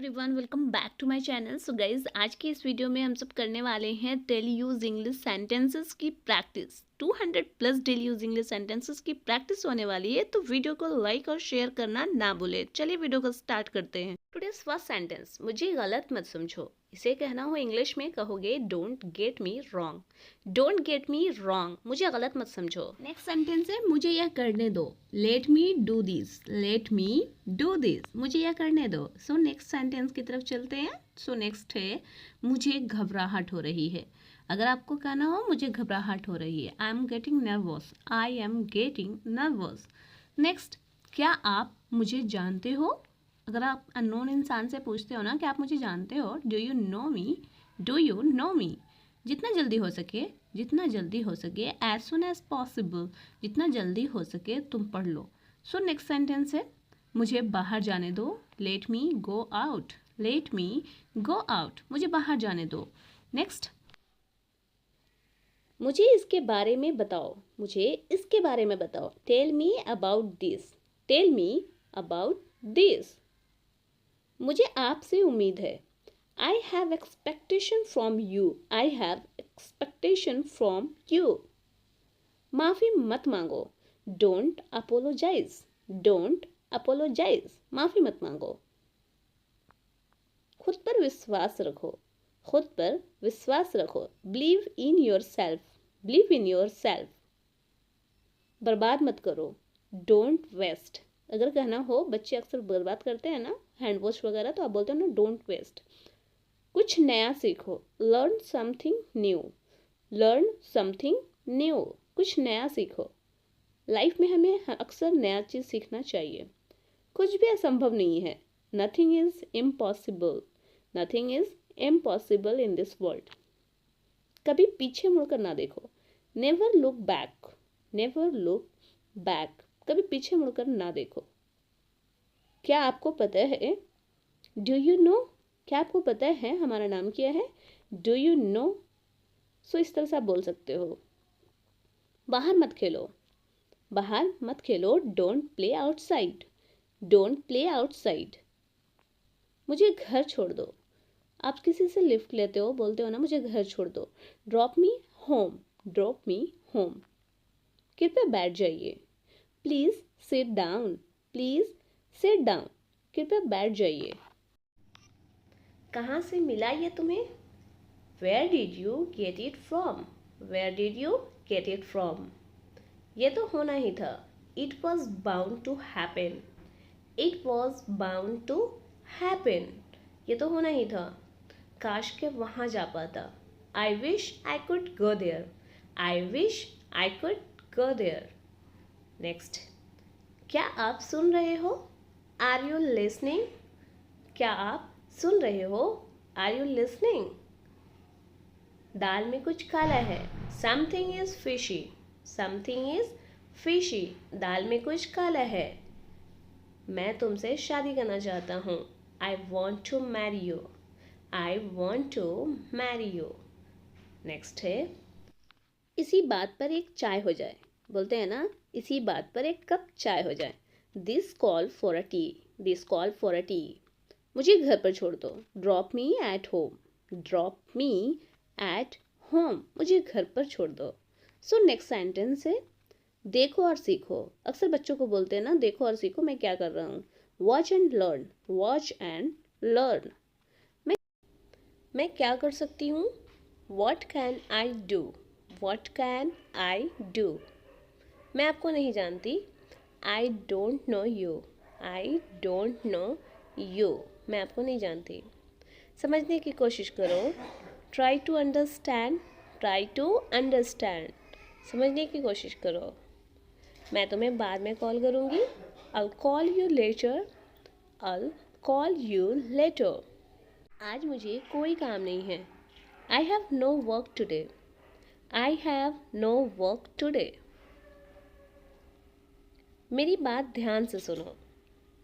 Everyone, welcome back to my channel. So guys, आज की इस वीडियो में हम सब करने वाले हैं डेली यूज इंग्लिश सेंटेंसेस की practice. 200 plus daily use English sentences की प्रैक्टिस होने वाली है, तो वीडियो को लाइक और शेयर करना ना भूले। चलिए वीडियो को स्टार्ट करते हैं। टुडेस फर्स्ट सेंटेंस, मुझे गलत मत समझो। इसे कहना हो इंग्लिश में कहोगे don't get me wrong. Don't get me wrong, मुझे गलत मत समझो। नेक्स्ट सेंटेंस है मुझे यह करने दो। Let me do this. Let me do this, मुझे यह करने दो। सो नेक्स्ट सेंटेंस की तरफ चलते हैं। सो नेक्स्ट है मुझे घबराहट हो रही है। अगर आपको कहना हो मुझे घबराहट हो रही है, I am getting nervous. I am getting nervous. Next, क्या आप मुझे जानते हो। अगर आप अननोन इंसान से पूछते हो ना कि आप मुझे जानते हो, do you know me, do you know me. जितना जल्दी हो सके, जितना जल्दी हो सके, एज सुन एज पॉसिबल, जितना जल्दी हो सके तुम पढ़ लो। सो नेक्स्ट सेंटेंस है मुझे बाहर जाने दो। लेट मी go out. Let me go out, मुझे बाहर जाने दो। नेक्स्ट, मुझे इसके बारे में बताओ। मुझे इसके बारे में बताओ। Tell me about this. Tell me about this, मुझे आपसे उम्मीद है। I have expectation from you. I have expectation from you. माफ़ी मत मांगो। Don't apologise. डोंट अपोलोजाइज, माफ़ी मत मांगो। खुद पर विश्वास रखो। खुद पर विश्वास रखो। Believe in yourself. Believe in yourself. बर्बाद मत करो। Don't waste. अगर कहना हो, बच्चे अक्सर बर्बाद करते हैं ना हैंड वॉश वगैरह, तो आप बोलते हो ना डोंट वेस्ट। कुछ नया सीखो। Learn something new. Learn something new, कुछ नया सीखो। लाइफ में हमें अक्सर नया चीज़ सीखना चाहिए। कुछ भी असंभव नहीं है। Nothing is impossible. Nothing is impossible in this world. कभी पीछे मुड़कर ना देखो। Never look back. Never look back, कभी पीछे मुड़कर ना देखो। क्या आपको पता है, डू यू नो, क्या आपको पता है हमारा नाम क्या है। Do you no. सो इस तरह से आप बोल सकते हो। बाहर मत खेलो। बाहर मत खेलो। Don't play outside. Don't play outside. मुझे घर छोड़ दो। आप किसी से लिफ्ट लेते हो, बोलते हो ना मुझे घर छोड़ दो। Drop me home. Drop me home. कृपया बैठ जाइए। Please sit down. Please sit down, कृपया बैठ जाइए। कहाँ से मिला ये तुम्हें। Where did you get it from. Where did you get it from, ये तो होना ही था। It was bound to happen. It was bound to happen, ये तो होना ही था। काश के वहाँ जा पाता। I wish I could go there. I wish I could go there. Next, क्या आप सुन रहे हो। Are you listening. क्या आप सुन रहे हो। Are you listening. दाल में कुछ काला है। Something is fishy. Something is fishy, दाल में कुछ काला है। मैं तुमसे शादी करना चाहता हूँ। I want to marry you. I want to marry you. Next है इसी बात पर एक चाय हो जाए। बोलते हैं ना, इसी बात पर एक कप चाय हो जाए। This call for a T. This call for a T, मुझे घर पर छोड़ दो। Drop me at home. Drop me at home, मुझे घर पर छोड़ दो। सो नेक्स्ट सेंटेंस है देखो और सीखो। अक्सर बच्चों को बोलते हैं ना देखो और सीखो, मैं क्या कर रहा हूँ। Watch and learn. Watch and learn, मैं क्या कर सकती हूँ। What can I do. What can I do, मैं आपको नहीं जानती। I don't know you. I don't know you, मैं आपको नहीं जानती। समझने की कोशिश करो। Try to understand. Try to understand, समझने की कोशिश करो। मैं तुम्हें बाद में कॉल करूँगी। I'll call you later. I'll call you later. आज मुझे कोई काम नहीं है। I have no work today. I have no work today. मेरी बात ध्यान से सुनो।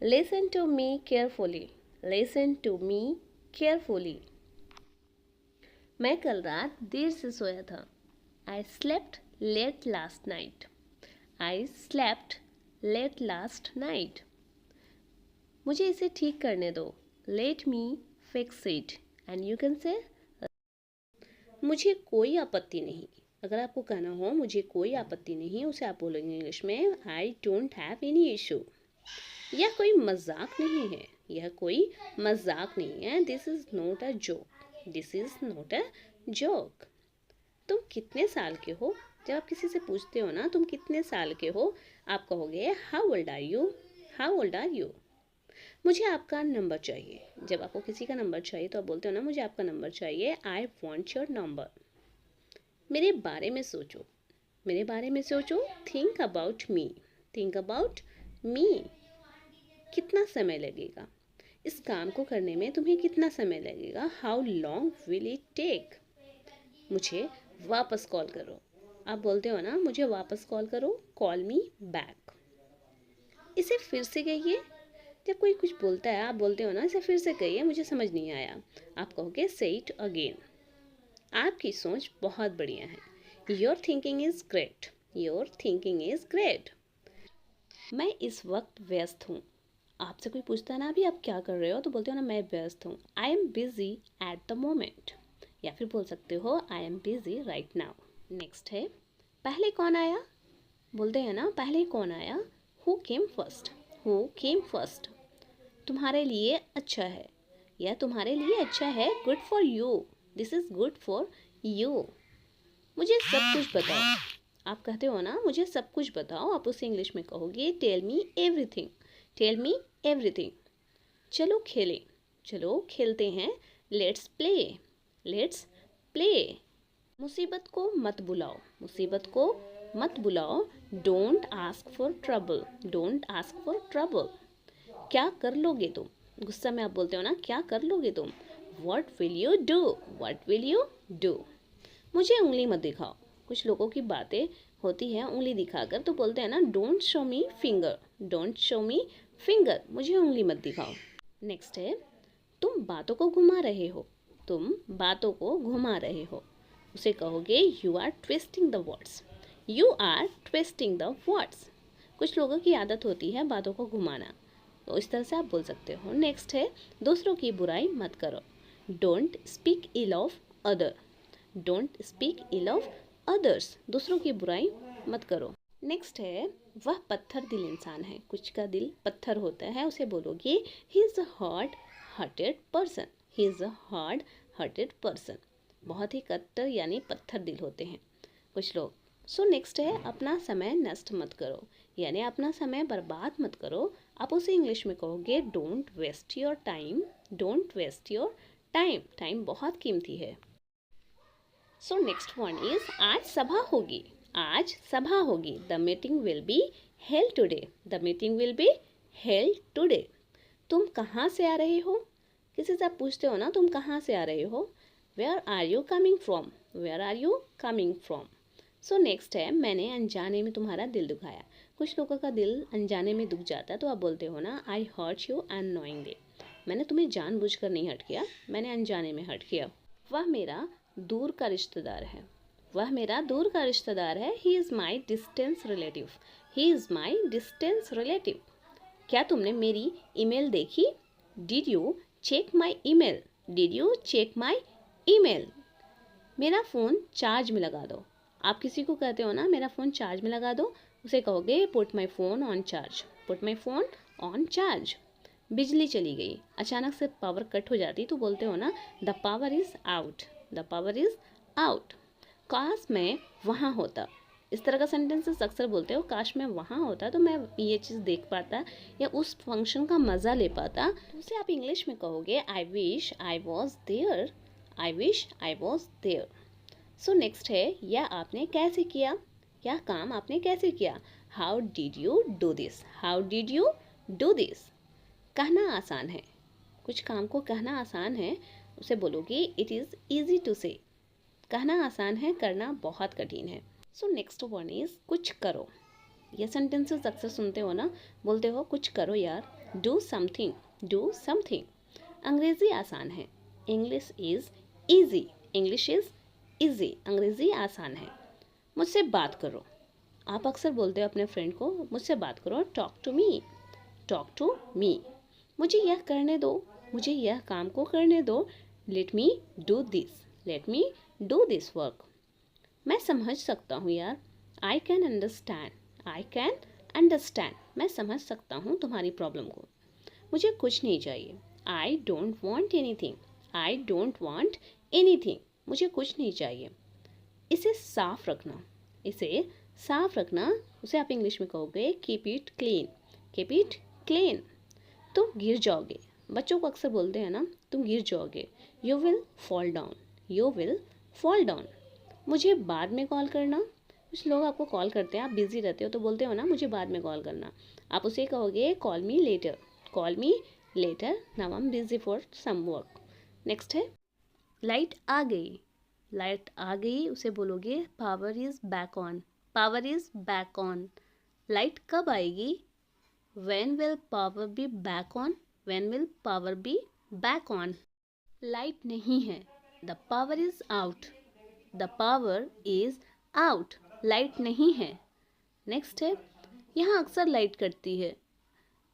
Listen to me carefully. Listen to me carefully. मैं कल रात देर से सोया था। I slept late last night. I slept late last night. मुझे इसे ठीक करने दो। Let me fix it, and you can say मुझे कोई आपत्ति नहीं। अगर आपको कहना हो मुझे कोई आपत्ति नहीं, उसे आप बोलेंगे इंग्लिश में आई डोंट हैव एनी इशू। यह कोई मजाक नहीं है, यह कोई मजाक नहीं है। This is not a joke, this is not a joke. तुम कितने साल के हो? जब आप किसी से पूछते हो ना तुम कितने साल के हो, आप कहोगे how old are you, how old are you. मुझे आपका नंबर चाहिए। जब आपको किसी का नंबर चाहिए तो आप बोलते हो ना मुझे आपका नंबर चाहिए, आई वॉन्ट योर नंबर। मेरे बारे में सोचो, मेरे बारे में सोचो, think about me, think about me. कितना समय लगेगा इस काम को करने में, तुम्हें कितना समय लगेगा, how long will it take. मुझे वापस कॉल करो, आप बोलते हो ना मुझे वापस कॉल करो, कॉल मी बैक। इसे फिर से कहिए। जब कोई कुछ बोलता है आप बोलते हो ना इसे फिर से कहिए, मुझे समझ नहीं आया, आप कहोगे से इट अगेन। आपकी सोच बहुत बढ़िया है, your thinking is great, your thinking is great. मैं इस वक्त व्यस्त हूँ। आपसे कोई पूछता है ना अभी आप क्या कर रहे हो, तो बोलते हो ना मैं व्यस्त हूँ, I am busy at the moment. या फिर बोल सकते हो आई am busy right now. Next है पहले कौन आया, बोलते हैं ना पहले कौन आया, who came first, who came first. तुम्हारे लिए अच्छा है, यह तुम्हारे लिए अच्छा है, good for you, this is good for you. मुझे सब कुछ बताओ, आप कहते हो ना मुझे सब कुछ बताओ, आप उसे इंग्लिश में कहोगे tell me everything, tell me everything. चलो खेलें, चलो खेलते हैं, लेट्स प्ले, लेट्स प्ले। मुसीबत को मत बुलाओ, मुसीबत को मत बुलाओ, don't ask for trouble, don't ask for trouble. क्या कर लोगे तुम, गुस्सा में आप बोलते हो ना क्या कर लोगे तुम, what will you do, what will you do. मुझे उंगली मत दिखाओ, कुछ लोगों की बातें होती है उंगली दिखाकर, तो बोलते हैं ना don't show me finger, don't show me finger, मुझे उंगली मत दिखाओ। नेक्स्ट है तुम बातों को घुमा रहे हो, तुम बातों को घुमा रहे हो, उसे कहोगे you are twisting the words, you are twisting the words. कुछ लोगों की आदत होती है बातों को घुमाना, तो इस तरह से आप बोल सकते हो। नेक्स्ट है दूसरों की बुराई मत करो, don't speak ill of other, don't speak ill of others, दूसरों की बुराई मत करो। नेक्स्ट है वह पत्थर दिल इंसान है, कुछ का दिल पत्थर होता है, उसे बोलोगे he is a hard hearted person, he is a hard hearted person. बहुत ही कट्टर यानी पत्थर दिल होते हैं कुछ लोग। सो नेक्स्ट है अपना समय नष्ट मत करो, यानी अपना समय बर्बाद मत करो, आप उसे इंग्लिश में कहोगे don't waste your time, don't waste your time, time बहुत कीमती है। सो नेक्स्ट वन इज आज सभा होगी, आज सभा होगी, the meeting will be held today, the meeting will be held today. तुम कहाँ से आ रहे हो, किसी से आप पूछते हो ना तुम कहाँ से आ रहे हो, where are you coming from, where are you coming from. So next है मैंने अनजाने में तुम्हारा दिल दुखाया, कुछ लोगों का दिल अनजाने में दुख जाता है, तो आप बोलते हो ना आई हर्ट यू अननोइंगली, मैंने तुम्हें जानबूझकर नहीं हर्ट किया, मैंने अनजाने में हर्ट किया। वह मेरा दूर का रिश्तेदार है, वह मेरा दूर का रिश्तेदार है, he is my distance relative, he is my distance relative. क्या तुमने मेरी ईमेल देखी, did you check my email, did you check my email. मेरा फ़ोन चार्ज में लगा दो, आप किसी को कहते हो ना मेरा फ़ोन चार्ज में लगा दो, उसे कहोगे put my phone on charge, put my phone on charge. बिजली चली गई, अचानक से पावर कट हो जाती, तो बोलते हो ना the power is out, the power is out. काश मैं वहाँ होता, इस तरह का सेंटेंसेस अक्सर बोलते हो, काश मैं वहाँ होता तो मैं ये चीज़ देख पाता या उस फंक्शन का मज़ा ले पाता, तो उसे आप इंग्लिश में कहोगे I wish I was there, I wish I was there. So next है यह आपने कैसे किया, यह काम आपने कैसे किया, how did you do this, how did you do this. कहना आसान है, कुछ काम को कहना आसान है, उसे बोलोगे इट इज़ ईजी टू से, कहना आसान है करना बहुत कठिन है। सो नेक्स्ट वन इज़ कुछ करो, ये सेंटेंसेस अक्सर सुनते हो ना, बोलते हो कुछ करो यार, डू समथिंग, डू समथिंग। अंग्रेज़ी आसान है, English is easy, English is easy, अंग्रेज़ी आसान है। मुझसे बात करो, आप अक्सर बोलते हो अपने फ्रेंड को मुझसे बात करो, talk to me, talk to me. मुझे यह करने दो, मुझे यह काम को करने दो, let me do this, let me do this work. मैं समझ सकता हूँ यार, I can understand, I can understand, मैं समझ सकता हूँ तुम्हारी प्रॉब्लम को। मुझे कुछ नहीं चाहिए, I don't want anything, I don't want anything, मुझे कुछ नहीं चाहिए। इसे साफ रखना, इसे साफ रखना, उसे आप इंग्लिश में कहोगे keep it clean, keep it clean. तुम गिर जाओगे, बच्चों को अक्सर बोलते हैं ना, तुम गिर जाओगे, you will fall down, you will fall down. मुझे बाद में कॉल करना, कुछ लोग आपको कॉल करते हैं, आप बिजी रहते हो तो बोलते हो ना मुझे बाद में कॉल करना, आप उसे कहोगे call me later, call me later, now I am busy for some work. Next है लाइट आ गई, लाइट आ गई उसे बोलोगे power is back on, power is back on. Light कब आएगी, when will power be back on, when will power be back on. Light नहीं है, the power is out, the power is out, light नहीं है। Next है यहाँ अक्सर light कटती है,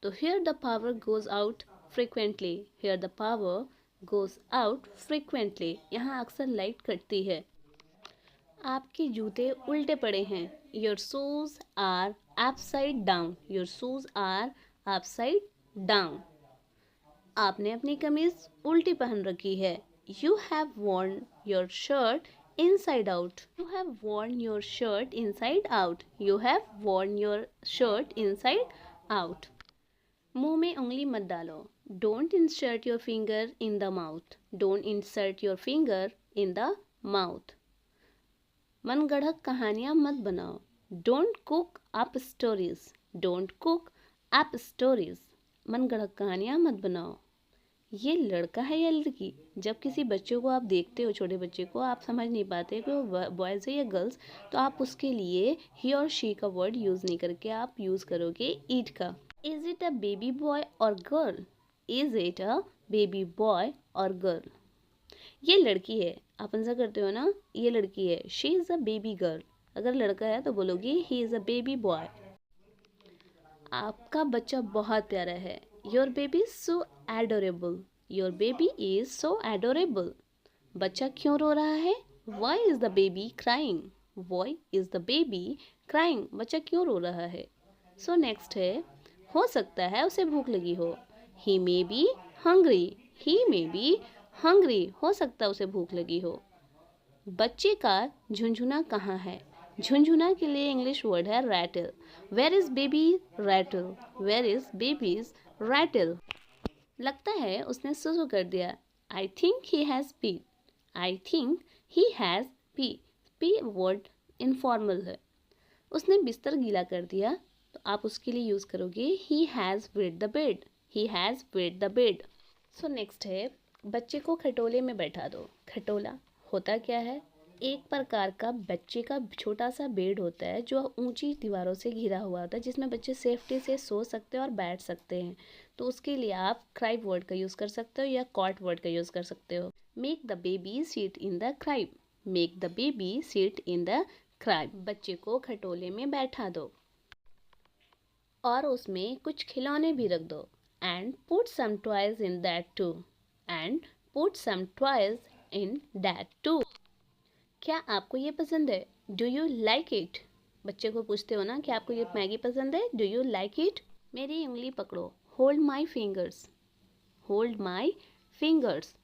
तो here the power goes out frequently, here the power goes out frequently, यहाँ अक्सर लाइट कटती है। आपके जूते उल्टे पड़े हैं, your shoes are upside down, your shoes are upside down. आपने अपनी कमीज उल्टी पहन रखी है, you have worn your shirt inside out, you have worn your shirt inside out, you have worn your shirt inside out. मुंह में उंगली मत डालो, don't insert your finger in the mouth, don't insert your finger in the mouth. मनगढ़ंत कहानियाँ मत बनाओ, don't cook up stories, don't cook up stories, मनगढ़ंत कहानियाँ मत बनाओ। ये लड़का है या लड़की, जब किसी बच्चे को आप देखते हो, छोटे बच्चे को, आप समझ नहीं पाते कि वो बॉयज़ है या गर्ल्स, तो आप उसके लिए ही और शी का वर्ड यूज़ नहीं करके आप यूज़ करोगे इट का। Is it a baby boy और girl, is it a baby boy और गर्ल। ये लड़की है, आप आंसर करते हो ना, ये लड़की है, she is a baby girl. अगर लड़का है तो बोलोगे he is a baby boy. आपका बच्चा बहुत प्यारा है, your baby is so adorable, your baby is so adorable. बच्चा क्यों रो रहा है, why is the baby crying, why is the baby crying, बच्चा क्यों रो रहा है। सो नेक्स्ट है हो सकता है उसे भूख लगी हो, he may be hungry, he may be hungry, हो सकता है उसे भूख लगी हो। बच्चे का झुंझुना कहाँ है, झुंझुना के लिए इंग्लिश वर्ड है rattle, where is baby rattle, where is baby's rattle. लगता है उसने सुसु कर दिया, I think he has pee, I think he has pee, pee word informal है। उसने बिस्तर गीला कर दिया, तो आप उसके लिए यूज़ करोगे he has wait the bed, he has wait the bed. So next है बच्चे को खटोले में बैठा दो। खटोला होता क्या है, एक प्रकार का बच्चे का छोटा सा बेड होता है जो ऊंची दीवारों से घिरा हुआ होता है, जिसमें बच्चे सेफ्टी से सो सकते हैं और बैठ सकते हैं। तो उसके लिए आप क्राइब वर्ड का यूज़ कर सकते हो या कॉट वर्ड का यूज़ कर सकते हो। Make the baby seat in the Cribb, make the baby seat in the Cribb, बच्चे को खटोले में बैठा दो और उसमें कुछ खिलौने भी रख दो। And put some toys in that too, and put some toys in that too. क्या आपको ये पसंद है, डू यू लाइक इट। बच्चे को पूछते हो ना कि आपको ये मैगी पसंद है, डू यू लाइक इट। मेरी उंगली पकड़ो, hold my fingers, hold my fingers.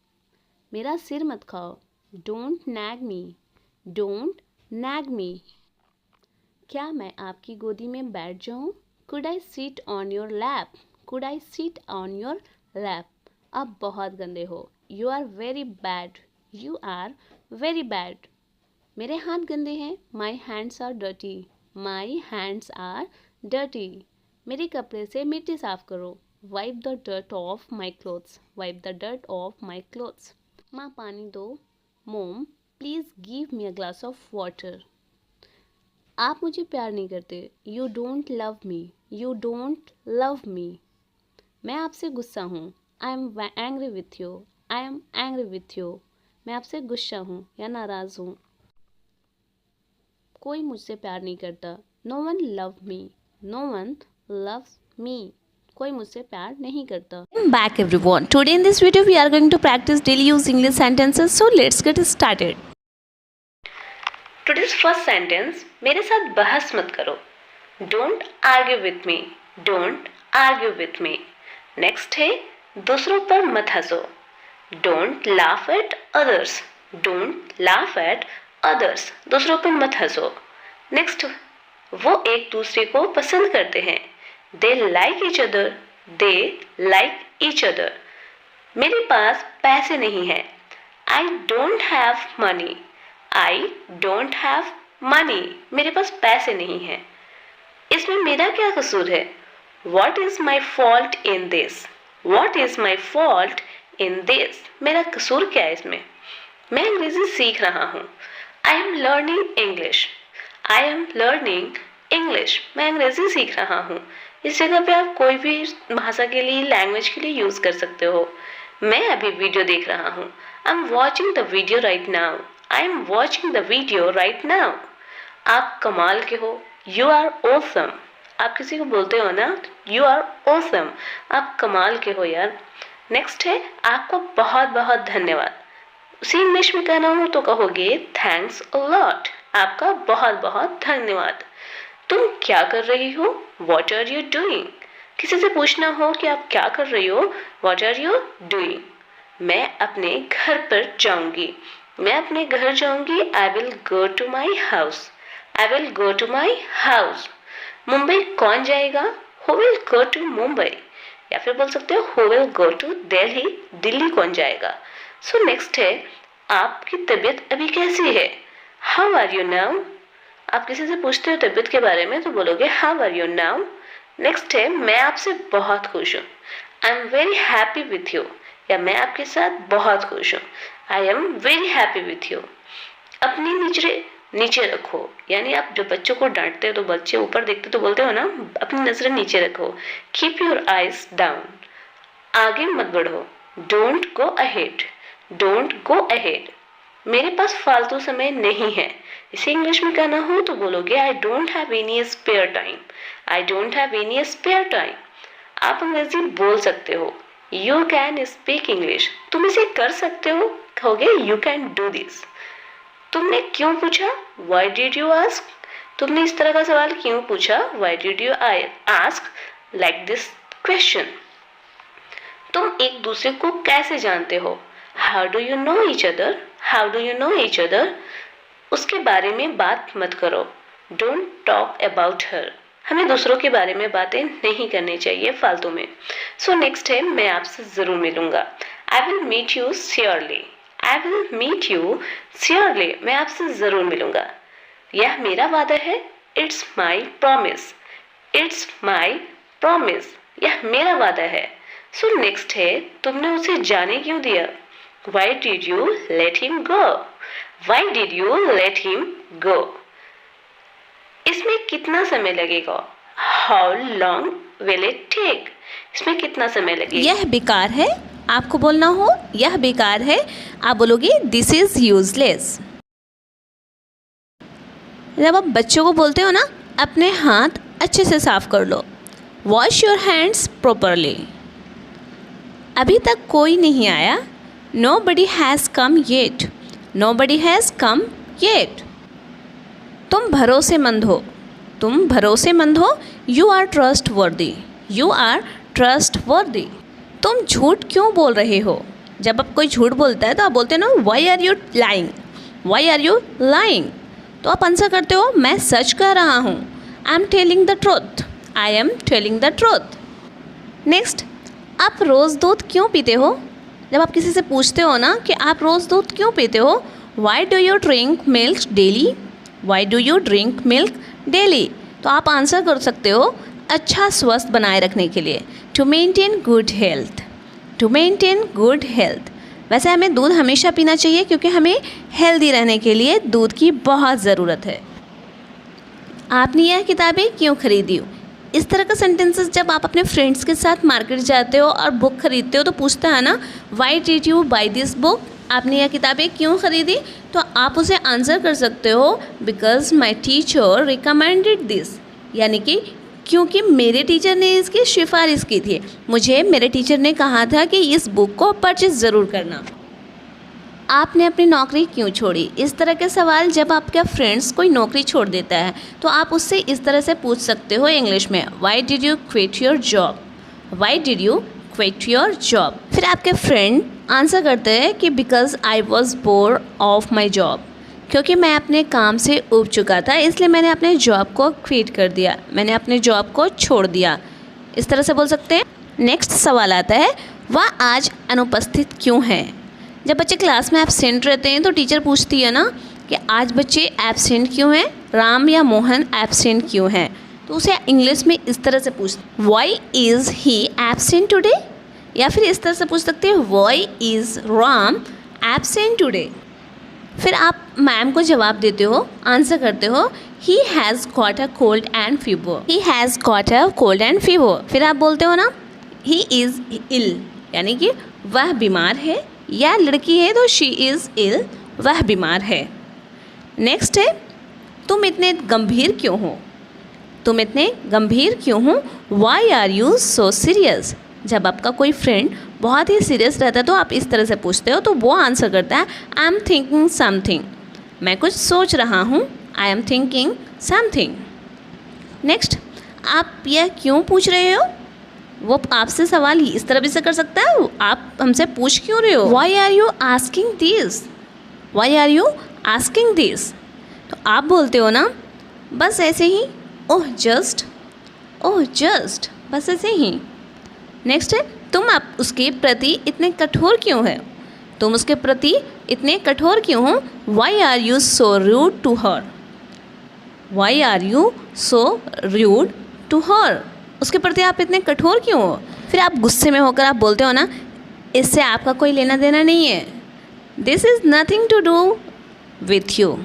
मेरा सिर मत खाओ, don't nag me, don't nag me. क्या मैं आपकी गोदी में बैठ जाऊं, could I seat on your lap, could I seat on your lap. आप बहुत गंदे हो, you are very bad, you are very bad. मेरे हाथ गंदे हैं, my hands are dirty, my hands are dirty. मेरे कपड़े से मिट्टी साफ करो, wipe the dirt of my clothes, wipe the dirt of my clothes. माँ पानी दो, मोम please give me a glass of water. आप मुझे प्यार नहीं करते, you don't love me, you don't love me. मैं आपसे गुस्सा हूँ, I am angry with you, I am angry with you. मैं आपसे गुस्सा हूँ या नाराज़ हूँ। कोई मुझसे प्यार नहीं करता, no one love me, no one loves me. कोई मुझसे प्यार नहीं करता। Back everyone. Today in this video we are going to practice daily use English sentences. So let's get started. Today's first sentence, मेरे साथ बहस मत करो. Don't argue with me. Don't argue with me. Next है, दूसरों पर मत हंसो. Don't laugh at others. Don't laugh at others. दूसरों पर मत हंसो. Next, वो एक दूसरे को पसंद करते हैं. They like each other. They like each other. मेरे पास पैसे नहीं हैं. I don't have money. I don't have money. मेरे पास पैसे नहीं हैं. इसमें मेरा क्या कसूर है? What is my fault in this? What is my fault in this? मेरा कसूर क्या है इसमें? मैं अंग्रेजी सीख रहा हूँ. I am learning English. I am learning English. मैं अंग्रेजी सीख रहा हूँ. इस जगह पे आप कोई भी भाषा के लिए, लैंग्वेज के लिए यूज़ कर सकते हो. मैं अभी वीडियो देख रहा हूँ. I am watching the video right now. I am watching the video right now. आप कमाल के हो. You are awesome. आप किसी को बोलते हो ना, यू आर ऑसम, आप कमाल के हो यार. नेक्स्ट है, आपको बहुत बहुत धन्यवाद. उसी इंग्लिश में कहना हो तो कहोगे थैंक्स अ लॉट. आपका बहुत बहुत धन्यवाद. तुम क्या कर रही हो? What are you doing? किसी से पूछना हो कि आप क्या कर रही हो, What are you doing? मैं अपने घर पर जाऊंगी. मैं अपने घर जाऊंगी. I will go to my house. I will go to my house. Mumbai कौन जाएगा? Who will go to Mumbai? या फिर बोल सकते हो Who will go to Delhi? Delhi कौन जाएगा? So next है, आपकी तबीयत अभी कैसी है? How are you now? आप किसी से पूछते हो तबीयत के बारे में तो बोलोगे how are you now. Next है, मैं आपसे बहुत खुश हूँ. I am very happy with you. या मैं आपके साथ बहुत खुश हूँ. I am very happy with you. अपनी नजरें नीचे रखो. यानी आप जब बच्चों को डांटते हो तो बच्चे ऊपर देखते तो बोलते हो ना, अपनी नजरें नीचे रखो. Keep your eyes down. आगे मत बढ़ो. Don't go ahead. Don't go ahead. मेरे पास फालतू समय नहीं है. इसे इंग्लिश में कहना हो तो बोलोगे I don't have any spare time. I don't have any spare time. आप अंग्रेजी बोल सकते हो. You can speak English. तुम इसे कर सकते हो. कहोगे यू कैन डू दिस. तुमने क्यों पूछा? Why did you ask. तुमने इस तरह का सवाल क्यों पूछा? Why did you ask like this question. तुम एक दूसरे को कैसे जानते हो? How do you know each other. How do you know each other. उसके बारे में बात मत करो. Don't talk about her. हमें दूसरों के बारे में बातें नहीं करनी चाहिए फालतू में. सो नेक्स्ट है, मैं आपसे ज़रूर मिलूंगा. I will meet you surely. I will meet you surely. मैं आपसे ज़रूर मिलूंगा. यह मेरा वादा है. It's my promise. It's my promise. यह मेरा वादा है. सो नेक्स्ट है, तुमने उसे जाने क्यों दिया? Why did you let him go? Why did you let him go? इसमें कितना समय लगेगा? How long will it take? इसमें कितना समय लगेगा? यह बेकार है. आपको बोलना हो यह बेकार है, आप बोलोगे This is useless. जब आप बच्चों को बोलते हो ना, अपने हाथ अच्छे से साफ कर लो. Wash your hands properly. अभी तक कोई नहीं आया. Nobody has come yet. Nobody has come yet. तुम भरोसेमंद हो. तुम भरोसेमंद हो. You are trustworthy. You are trustworthy. तुम झूठ क्यों बोल रहे हो? जब आप कोई झूठ बोलता है तो आप बोलते हो ना Why are you lying? Why are you lying? तो आप आंसर करते हो मैं सच कह रहा हूँ. I am telling the truth. I am telling the truth. Next, आप रोज़ दूध क्यों पीते हो? जब आप किसी से पूछते हो ना कि आप रोज़ दूध क्यों पीते हो, why do you drink milk daily. Y do you drink milk daily. तो आप आंसर कर सकते हो अच्छा स्वस्थ बनाए रखने के लिए. To maintain good health. To maintain good health. वैसे हमें दूध हमेशा पीना चाहिए क्योंकि हमें हेल्दी रहने के लिए दूध की बहुत ज़रूरत है. आपने यह किताबें क्यों खरीदी? इस तरह का सेंटेंसेस जब आप अपने फ्रेंड्स के साथ मार्केट जाते हो और बुक खरीदते हो तो पूछता है ना why did you by this book. आपने यह किताबें क्यों खरीदी? तो आप उसे आंसर कर सकते हो because my teacher recommended this. यानी कि क्योंकि मेरे टीचर ने इसकी सिफारिश की थी, मुझे मेरे टीचर ने कहा था कि इस बुक को परचेज ज़रूर करना। आपने अपनी नौकरी क्यों छोड़ी? इस तरह के सवाल जब आपका फ्रेंड्स कोई नौकरी छोड़ देता है तो आप उससे इस तरह से पूछ सकते हो इंग्लिश में, why did you quit your job? Why did you quit your job? फिर आपके फ्रेंड आंसर करते हैं कि because I was bore of my job, क्योंकि मैं अपने काम से ऊब चुका था इसलिए मैंने अपने जॉब को क्विट कर दिया, मैंने अपने जॉब को छोड़ दिया। इस तरह से बोल सकते हैं। नेक्स्ट सवाल आता है, वह आज अनुपस्थित क्यों है? जब बच्चे क्लास में एब्सेंट रहते हैं तो टीचर पूछती है ना कि आज बच्चे एब्सेंट क्यों हैं, राम या मोहन एब्सेंट क्यों हैं, तो उसे इंग्लिश में इस तरह से पूछते, why is he absent today? या फिर इस तरह से पूछ सकते हैं, why is Ram absent today? फिर आप मैम को जवाब देते हो, आंसर करते हो, he has got a cold and fever. He has got a cold and fever. फिर आप बोलते हो ना, ही इज़ इल, यानी कि वह बीमार है, या लड़की है तो शी इज़ इल, वह बीमार है। नेक्स्ट है, तुम इतने गंभीर क्यों हो? तुम इतने गंभीर क्यों हो? Why are you so serious? जब आपका कोई फ्रेंड बहुत ही सीरियस रहता है तो आप इस तरह से पूछते हो, तो वो आंसर करता है, आई एम थिंकिंग समथिंग, मैं कुछ सोच रहा हूँ, I am thinking something. Next, आप यह क्यों पूछ रहे हो? वो आपसे सवाल ही इस तरह भी से कर सकता है, आप हमसे पूछ क्यों रहे हो? Why are you asking this? Why are you asking this? तो आप बोलते हो ना, बस ऐसे ही, ओह जस्ट, ओह जस्ट, बस ऐसे ही। नेक्स्ट है, तुम आप उसके प्रति इतने कठोर क्यों है? तुम उसके प्रति इतने कठोर क्यों हो? Why are you so rude to her? Why are you so rude to her? उसके प्रति आप इतने कठोर क्यों हो? फिर आप गुस्से में होकर आप बोलते हो ना, इससे आपका कोई लेना देना नहीं है, this is nothing to do with you,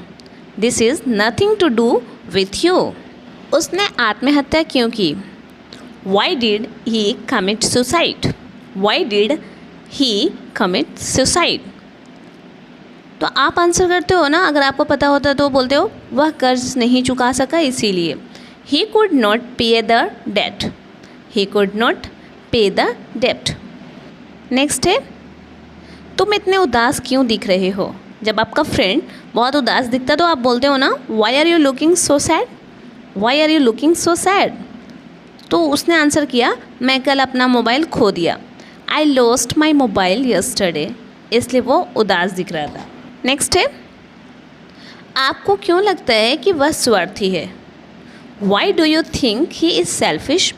this is nothing to do with you. उसने आत्महत्या क्यों की? Why did he commit suicide? Why did he commit suicide? तो आप आंसर करते हो ना, अगर आपको पता होता तो बोलते हो, वह कर्ज नहीं चुका सका इसीलिए, he could not pay the debt, he could not pay the debt। Next है, तुम इतने उदास क्यों दिख रहे हो? जब आपका फ्रेंड बहुत उदास दिखता तो आप बोलते हो ना, why are you looking so sad? Why are you looking so sad? तो उसने आंसर किया, मैं कल अपना मोबाइल खो दिया, I lost my mobile yesterday, इसलिए वो उदास दिख रहा था। नेक्स्ट है, आपको क्यों लगता है कि वह स्वार्थी है? Why do you think he is selfish?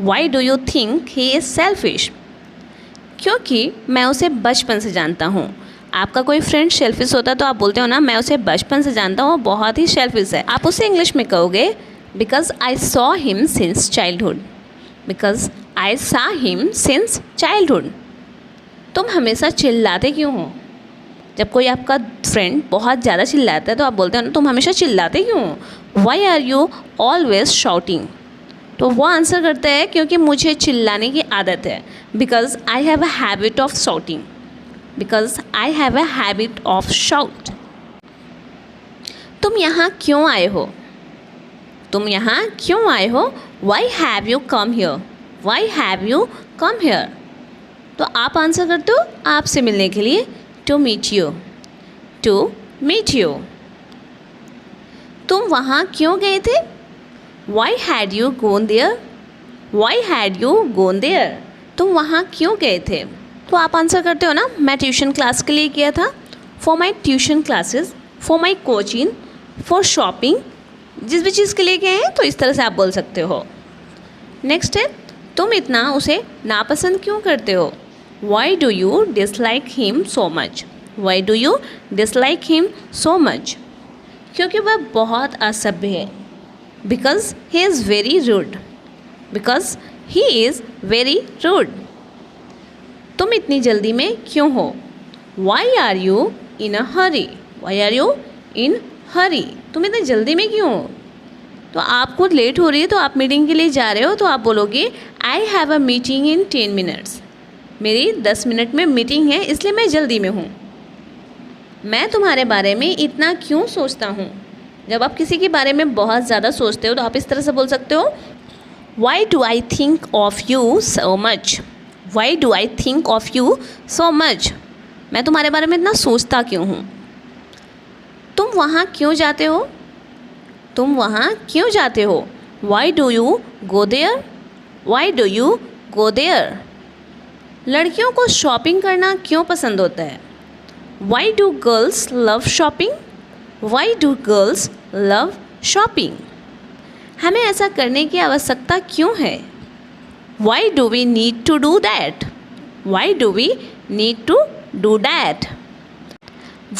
Y do you think he is selfish? क्योंकि मैं उसे बचपन से जानता हूँ। आपका कोई फ्रेंड सेल्फिश होता तो आप बोलते हो ना, मैं उसे बचपन से जानता हूँ, बहुत ही सेल्फिश है। आप उसे इंग्लिश में कहोगे, because I saw him since childhood, because I saw him since childhood. तुम हमेशा चिल्लाते क्यों हो? जब कोई आपका फ्रेंड बहुत ज़्यादा चिल्लाता है तो आप बोलते हो ना, तुम हमेशा चिल्लाते क्यों हो? Why are you always shouting? तो वो आंसर करता है, क्योंकि मुझे चिल्लाने की आदत है, because I have a habit of shouting, because I have a habit of shout. तुम यहाँ क्यों आए हो? तुम यहाँ क्यों आए हो? Why have you come here? Why have you come here? तो आप आंसर करते हो, आपसे मिलने के लिए, to meet you, to meet you. तुम वहाँ क्यों गए थे? Why had you gone there? Why had you gone there? तुम वहाँ क्यों गए थे? तो आप आंसर करते हो ना, मैं ट्यूशन क्लास के लिए किया था, for my tuition classes, for my coaching, for shopping. जिस भी चीज़ के लिए गए हैं तो इस तरह से आप बोल सकते हो। नेक्स्ट है, तुम इतना उसे नापसंद क्यों करते हो? Why do you dislike him so much? Why do you dislike him so much? क्योंकि वह बहुत असभ्य है, because he is very rude, because he is very rude. तुम इतनी जल्दी में क्यों हो? Why are you in a hurry? Why are you in hurry? तुम इतनी जल्दी में क्यों हो? तो आपको लेट हो रही है तो आप मीटिंग के लिए जा रहे हो तो आप बोलोगे, I have a meeting in 10 minutes. मेरी 10 मिनट में मीटिंग है इसलिए मैं जल्दी में हूँ। मैं तुम्हारे बारे में इतना क्यों सोचता हूँ? जब आप किसी के बारे में बहुत ज़्यादा सोचते हो तो आप इस तरह से बोल सकते हो, why do I think of you so much? Why do I think of you so much? मैं तुम्हारे बारे में इतना सोचता क्यों हूँ? तुम वहाँ क्यों जाते हो? तुम वहाँ क्यों जाते हो? Why do you go there? Why do you go there? लड़कियों को शॉपिंग करना क्यों पसंद होता है? Why do girls love shopping? Why do girls love shopping? हमें ऐसा करने की आवश्यकता क्यों है? Why do we need to do that? Why do we need to do that?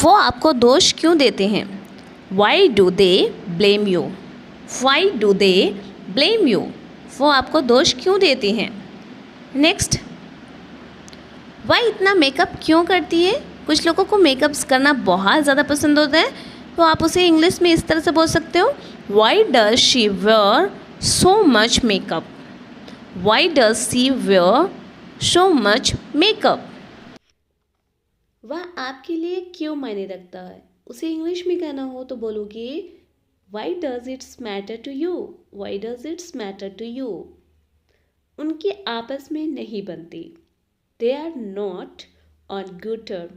वो आपको दोष क्यों देते हैं? Why do they blame you? Why do they blame you? वो आपको दोष क्यों देते हैं? नेक्स्ट, वह इतना मेकअप क्यों करती है? कुछ लोगों को मेकअप करना बहुत ज़्यादा पसंद होता है, तो आप उसे इंग्लिश में इस तरह से बोल सकते हो, why does she where so much makeup? Why does she where so much makeup? वह आपके लिए क्यों मायने रखता है? उसे इंग्लिश में कहना हो तो बोलोगे, why does it's matter to you? Why does it's matter to you? उनके आपस में नहीं बनती। They are not on good term.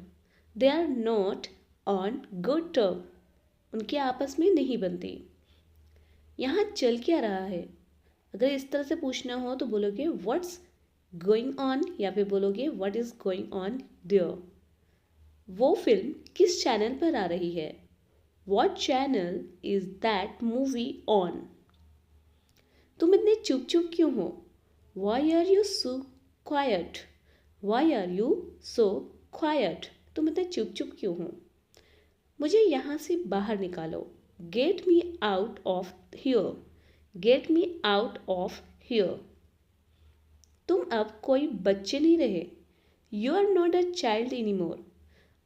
They are not on good term. उनके आपस में नहीं बनती। यहाँ चल क्या रहा है? अगर इस तरह से पूछना हो तो बोलोगे what's going on, या फिर बोलोगे what is going on there. वो फिल्म किस चैनल पर आ रही है? What channel is that movie on? तुम इतने चुप चुप क्यों हो? Why are you so quiet? Why are you so quiet? तुम इतने चुप चुप क्यों हो? मुझे यहाँ से बाहर निकालो। Get me out of here. Get me out of here. तुम अब कोई बच्चे नहीं रहे। You are not a child anymore.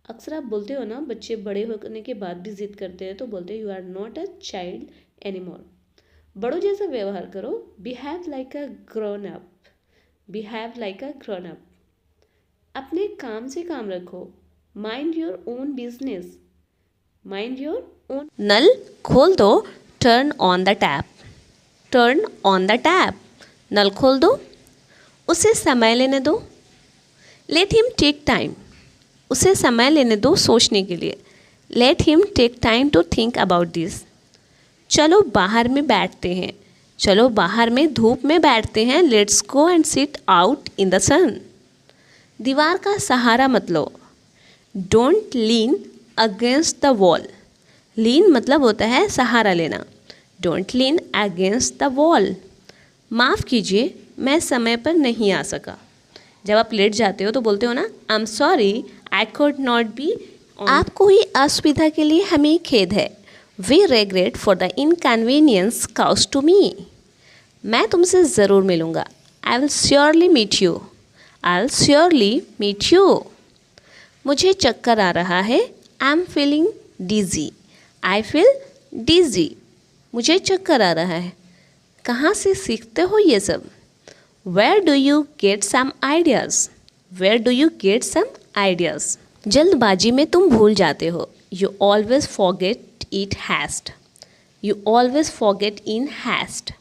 अक्सर आप बोलते हो ना, बच्चे बड़े होने के बाद भी जिद करते हैं तो बोलते हैं you are not a child anymore. बड़ों जैसा व्यवहार करो। Behave like a grown up. Behave like a grown up. अपने काम से काम रखो। Mind your own business. Mind your own. नल खोल दो। Turn on the tap. Turn on the tap. नल खोल दो। उसे समय लेने दो। Let him take time. उसे समय लेने दो सोचने के लिए। Let him take time to think about this. चलो बाहर में बैठते हैं। चलो बाहर में धूप में बैठते हैं। Let's go and sit out in the sun. दीवार का सहारा मत लो। Don't lean against the wall. Lean मतलब होता है सहारा लेना। Don't lean against the wall. माफ़ कीजिए, मैं समय पर नहीं आ सका। जब आप लेट जाते हो तो बोलते हो ना, I am sorry I could not be. आपको हुई असुविधा के लिए हमें खेद है। We regret for the inconvenience cause to me. मैं तुमसे ज़रूर मिलूँगा। I will surely meet you. I'll surely meet you. मुझे चक्कर आ रहा है। I'm feeling dizzy. I feel dizzy. मुझे चक्कर आ रहा है। कहाँ से सीखते हो ये सब? Where do you get some ideas? Where do you get some ideas? जल्दबाजी में तुम भूल जाते हो। You always forget it haste. You always forget in haste.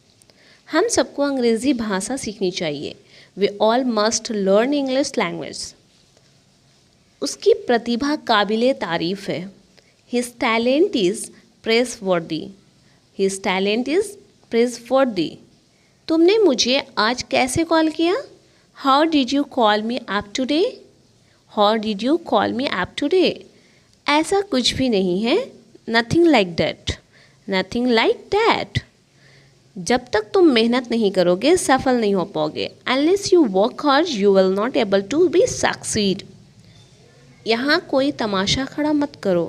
हम सबको अंग्रेज़ी भाषा सीखनी चाहिए। We all must learn English language. उसकी प्रतिभा काबिले तारीफ़ है। His talent is praiseworthy. His talent is praiseworthy. तुमने मुझे आज कैसे कॉल किया? How did you call me up today? How did you call me up today? ऐसा कुछ भी नहीं है। Nothing like that. Nothing like that. जब तक तुम मेहनत नहीं करोगे सफल नहीं हो पाओगे। Unless you work hard, you will not able to be succeed. यहाँ कोई तमाशा खड़ा मत करो।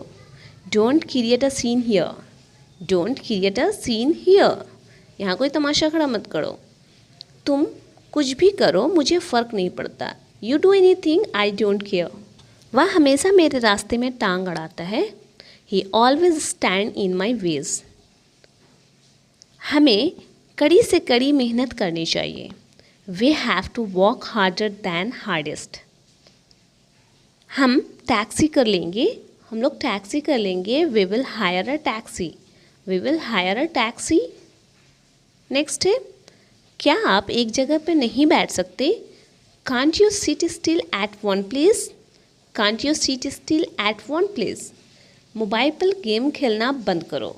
Don't create a scene here. Don't create a scene here. यहाँ कोई तमाशा खड़ा मत करो। तुम कुछ भी करो, मुझे फ़र्क नहीं पड़ता। You do anything, I don't care. वह हमेशा मेरे रास्ते में टांग अड़ाता है। He always stand in my ways. हमें कड़ी से कड़ी मेहनत करनी चाहिए। We have to work harder than hardest. हम टैक्सी कर लेंगे। हम लोग टैक्सी कर लेंगे। We will hire a taxi. We will hire a taxi. Next है क्या आप एक जगह पर नहीं बैठ सकते? Can't you sit still at one place? Can't you sit still at one place? Mobile पर गेम खेलना बंद करो।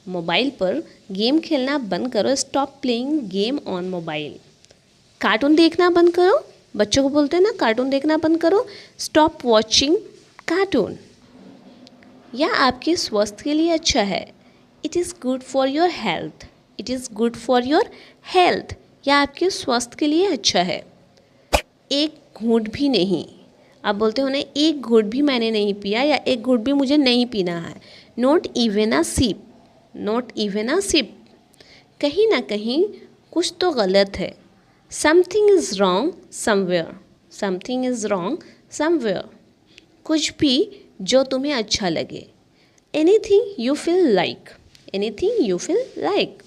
मोबाइल पर गेम खेलना बंद करो। Stop playing game on mobile. Cartoon देखना बंद करो। बच्चों को बोलते हैं ना, कार्टून देखना बंद करो। Stop watching cartoon. यह आपके स्वास्थ्य के लिए अच्छा है। It is good for your health. It is good for your health. यह आपके स्वास्थ्य के लिए अच्छा है। एक घूंट भी नहीं। आप बोलते हो ना, एक घूंट भी मैंने नहीं पिया, या एक घूंट भी मुझे नहीं पीना है। Not even a sip. Not even a sip. कहीं ना कहीं कुछ तो गलत है। Something is wrong somewhere. Something is wrong somewhere. कुछ भी जो तुम्हें अच्छा लगे। Anything you feel like. Anything you feel like.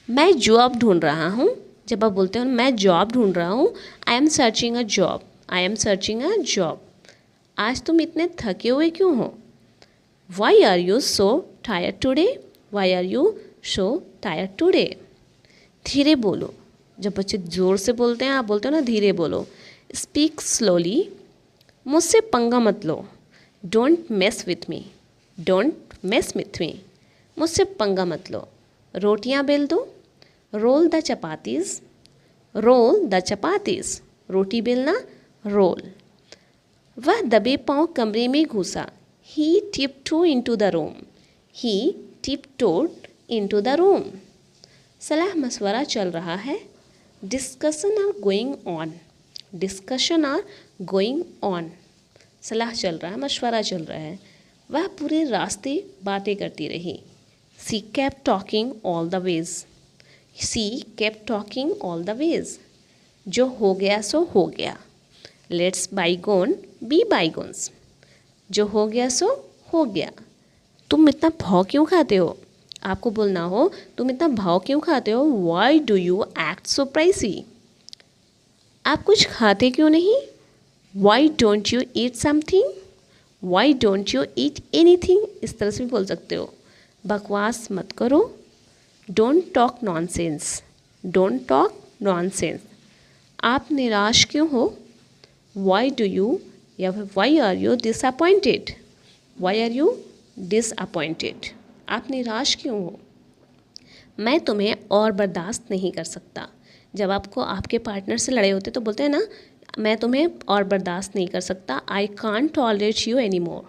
मैं जॉब ढूंढ रहा हूँ। जब आप बोलते हो मैं जॉब ढूंढ रहा हूँ, I am searching a job. I am searching a job. आज तुम इतने थके हुए क्यों हो? Why are you so tired today? Why are you so tired today? धीरे बोलो। जब बच्चे ज़ोर से बोलते हैं, आप बोलते हो ना धीरे बोलो। Speak slowly. मुझसे पंगा मत लो। Don't mess with me. Don't mess with me. मुझसे पंगा मत लो। रोटियां बेल दो। Roll the chapatis. Roll the chapatis. रोटी बेलना, रोल। वह दबे पांव कमरे में घुसा। He tiptoe into the room. He tiptoed into the room. सलाह मशवरा चल रहा है। Discussion are going on. Discussion are going on. सलाह चल रहा है, मशवरा चल रहा है। वह पूरे रास्ते बातें करती रही। She kept talking all the ways. She kept talking all the ways. जो हो गया सो हो गया। Let's bygone be bygones. जो हो गया सो हो गया। तुम इतना भाव क्यों खाते हो? आपको बोलना हो, तुम इतना भाव क्यों खाते हो? Why do you act so pricey? आप कुछ खाते क्यों नहीं? Why don't you eat something? Why don't you eat anything? इस तरह से भी बोल सकते हो। बकवास मत करो। Don't talk nonsense. Don't talk nonsense. आप निराश क्यों हो? वाई डू यू, या फिर why are you disappointed? Why are you disappointed? आप निराश क्यों हो? मैं तुम्हें और बर्दाश्त नहीं कर सकता। जब आपको आपके पार्टनर से लड़ाई होती है तो बोलते हैं ना, मैं तुम्हें और बर्दाश्त नहीं कर सकता। I can't tolerate you any more.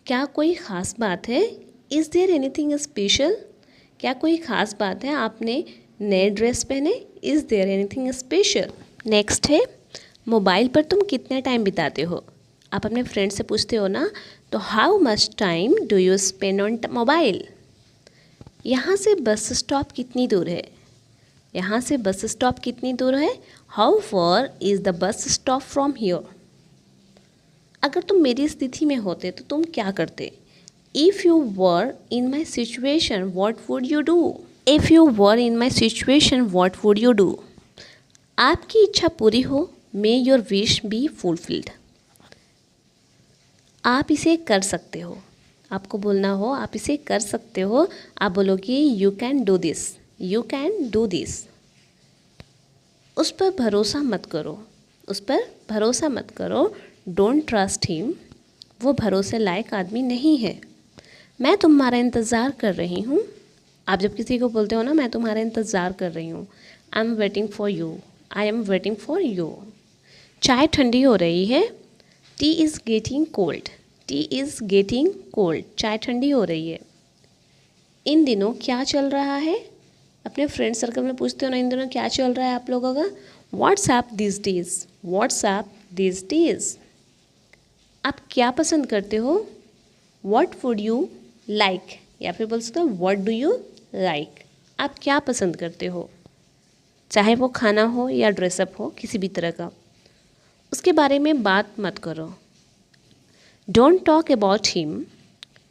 क्या कोई ख़ास बात है? Is there anything special? क्या कोई ख़ास बात है? आपने नए ड्रेस पहने। Is there anything special? Next है, मोबाइल पर तुम कितना टाइम बिताते हो? आप अपने फ्रेंड से पूछते हो ना, तो how much time do you spend on mobile? यहाँ से बस स्टॉप कितनी दूर है? यहाँ से बस स्टॉप कितनी दूर है? How far is the bus stop from here? अगर तुम मेरी स्थिति में होते तो तुम क्या करते? If you were in my situation what would you do? If you were in my situation what would you do? आपकी इच्छा पूरी हो। मे योर विश बी फुलफिल्ड। आप इसे कर सकते हो। आपको बोलना हो आप इसे कर सकते हो, आप बोलोगे you can do this. You can do this. उस पर भरोसा मत करो। उस पर भरोसा मत करो। Don't trust him. वो भरोसे लायक आदमी नहीं है। मैं तुम्हारा इंतज़ार कर रही हूँ। आप जब किसी को बोलते हो ना, मैं तुम्हारा इंतज़ार कर रही हूँ, I am waiting for you. I am waiting for you. चाय ठंडी हो रही है। T is getting cold. T is getting cold. चाय ठंडी हो रही है। इन दिनों क्या चल रहा है? अपने फ्रेंड सर्कल में पूछते हो ना, इन दिनों क्या चल रहा है आप लोगों का? WhatsApp this days. WhatsApp this days. आप क्या पसंद करते हो? What would you like? या फिर बोल सकते हो व्हाट डू यू लाइक? आप क्या पसंद करते हो? चाहे वो खाना हो या ड्रेसअप हो, किसी भी तरह का, उसके बारे में बात मत करो। Don't talk about him.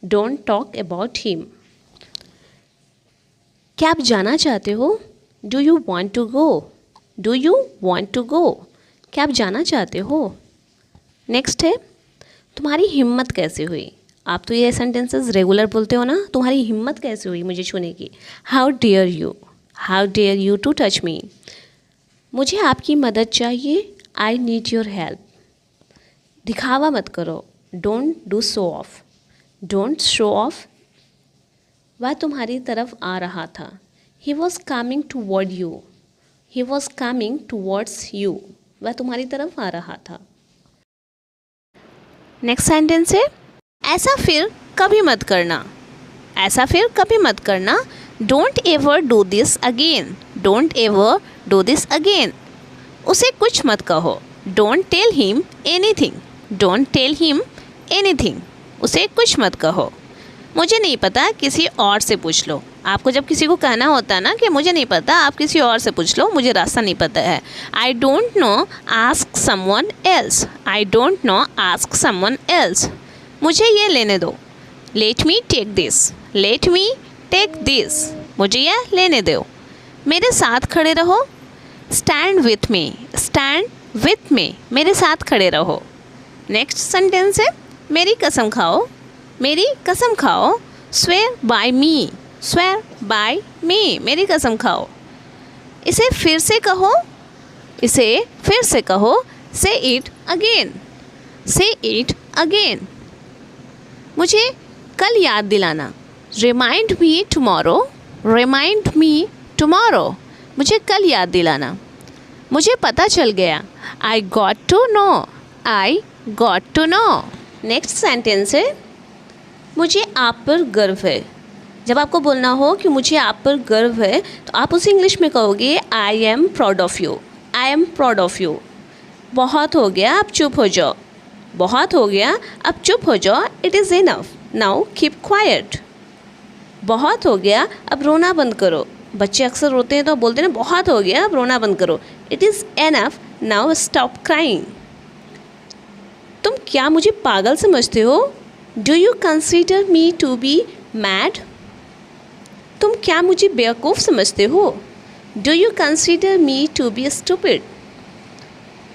Don't talk about him. क्या आप जाना चाहते हो? Do you want to go? Do you want to go? क्या आप जाना चाहते हो? नेक्स्ट है, तुम्हारी हिम्मत कैसे हुई? आप तो ये सेंटेंसेस रेगुलर बोलते हो ना, तुम्हारी हिम्मत कैसे हुई मुझे छूने की? How dare you? How dare you to touch me. मुझे आपकी मदद चाहिए, आई नीड योर हेल्प। दिखावा मत करो, don't do show off, don't show off. वह तुम्हारी तरफ आ रहा था, he was coming toward you, he was coming towards you. वह तुम्हारी तरफ आ रहा था। नेक्स्ट सेंटेंस है, ऐसा फिर कभी मत करना, ऐसा फिर कभी मत करना। Don't ever do this again, don't ever do this again. उसे कुछ मत कहो, don't tell him anything, don't tell him anything. उसे कुछ मत कहो। मुझे नहीं पता, किसी और से पूछ लो। आपको जब किसी को कहना होता है ना कि मुझे नहीं पता, आप किसी और से पूछ लो, मुझे रास्ता नहीं पता है। I don't know, ask someone else, I don't know, ask someone else. मुझे ये लेने दो, let me take this, let me take this. मुझे यह लेने दो। मेरे साथ खड़े रहो, stand with me, stand with me. मेरे साथ खड़े रहो। नेक्स्ट सेंटेंस है, मेरी कसम खाओ, मेरी कसम खाओ। Swear by me, swear by me. मेरी कसम खाओ। इसे फिर से कहो, इसे फिर से कहो। Say it again, say it again. मुझे कल याद दिलाना, remind me tomorrow, remind me tomorrow. मुझे कल याद दिलाना। मुझे पता चल गया, I got to know, I got to know. Next sentence है, मुझे आप पर गर्व है। जब आपको बोलना हो कि मुझे आप पर गर्व है, तो आप उसे इंग्लिश में कहोगे, I am proud of you, I am proud of you. बहुत हो गया, अब चुप हो जाओ, बहुत हो गया, अब चुप हो जाओ। It is enough, now keep quiet. बहुत हो गया, अब रोना बंद करो। बच्चे अक्सर रोते हैं तो बोलते हैं ना, बहुत हो गया, अब रोना बंद करो। It is enough, now stop crying. तुम क्या मुझे पागल समझते हो? Do you consider me to be mad? तुम क्या मुझे बेवकूफ़ समझते हो? Do you consider me to be stupid?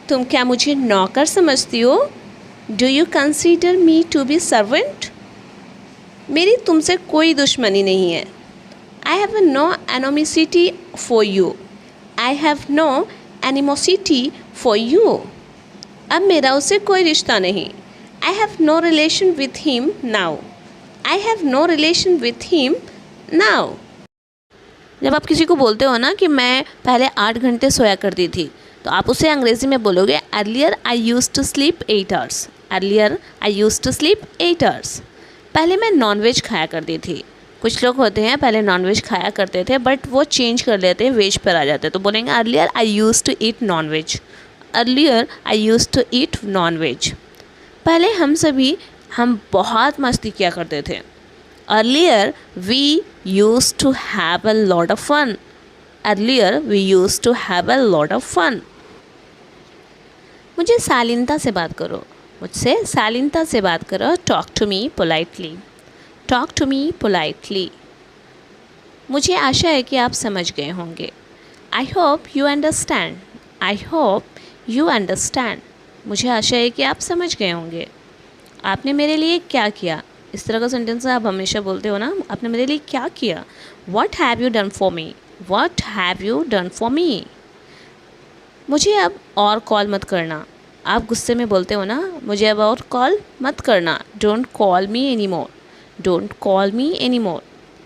तुम क्या मुझे नौकर समझती हो? Do you consider me to be servant? मेरी तुमसे कोई दुश्मनी नहीं है। I have no animosity for you, I have no animosity for you. अब मेरा उससे कोई रिश्ता नहीं। I have no relation with him now, I have no relation with him now. जब आप किसी को बोलते हो ना कि मैं पहले 8 घंटे सोया करती थी, तो आप उसे अंग्रेज़ी में बोलोगे, earlier I use to sleep 8 hours, earlier I use to sleep 8 hours. पहले मैं नॉनवेज खाया करती थी। कुछ लोग होते हैं पहले नॉनवेज खाया करते थे, बट वो चेंज कर लेते हैं, वेज पर आ जाते हैं, तो बोलेंगे earlier I use to eat nonveg, earlier I use to eat nonveg. पहले हम बहुत मस्ती किया करते थे। Earlier we use to have a lot of fun, earlier we use to have a lot of fun. मुझे शालीनता से बात करो, मुझसे शालीनता से बात करो। Talk to me politely, talk to me politely. मुझे आशा है कि आप समझ गए होंगे। I hope you understand, I hope you understand. मुझे आशा है कि आप समझ गए होंगे। आपने मेरे लिए क्या किया? इस तरह का सेंटेंस आप हमेशा बोलते हो ना, आपने मेरे लिए क्या किया? What have you done for me, what have you done for me. मुझे अब और कॉल मत करना। आप गुस्से में बोलते हो ना, मुझे अब और कॉल मत करना। Don't call me any more, don't call me any more.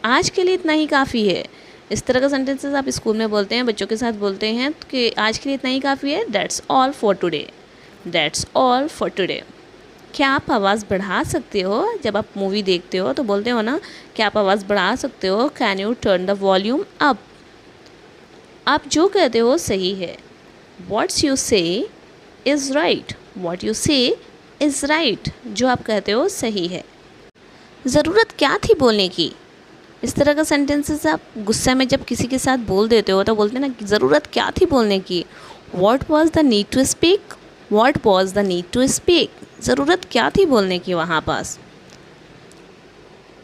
आज के लिए इतना ही काफ़ी है। इस तरह का सेंटेंसेस आप स्कूल में बोलते हैं, बच्चों के साथ बोलते हैं कि आज के लिए इतना ही काफ़ी है। That's all for today, that's all for today. क्या आप आवाज़ बढ़ा सकते हो? जब आप मूवी देखते हो तो बोलते हो ना, क्या आप आवाज़ बढ़ा सकते हो? Can U turn the volume up? आप जो कहते हो सही है। व्हाट्स यू से इज़ राइट, व्हाट यू से इज़ राइट। जो आप कहते हो सही है। ज़रूरत क्या थी बोलने की? इस तरह का सेंटेंसेस आप गुस्से में जब किसी के साथ बोल देते हो तो बोलते हैं ना कि ज़रूरत क्या थी बोलने की। What was the need to speak, what was the need to speak. ज़रूरत क्या थी बोलने की वहाँ पास।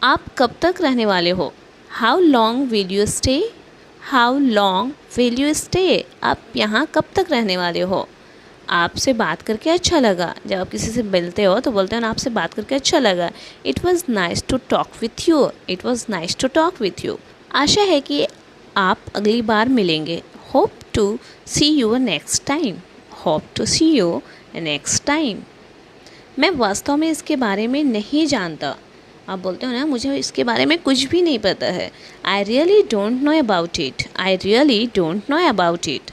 आप कब तक रहने वाले हो? How long will you stay, how long will you stay. आप यहाँ कब तक रहने वाले हो? आपसे बात करके अच्छा लगा। जब आप किसी से मिलते हो तो बोलते हो ना, आपसे बात करके अच्छा लगा। It was nice to talk with you, it was nice to talk with you. आशा है कि आप अगली बार मिलेंगे। Hope to see you next time. Hope to see you next time. मैं वास्तव में इसके बारे में नहीं जानता। आप बोलते हो ना, मुझे इसके बारे में कुछ भी नहीं पता है। I really don't know about it. I really don't know about it.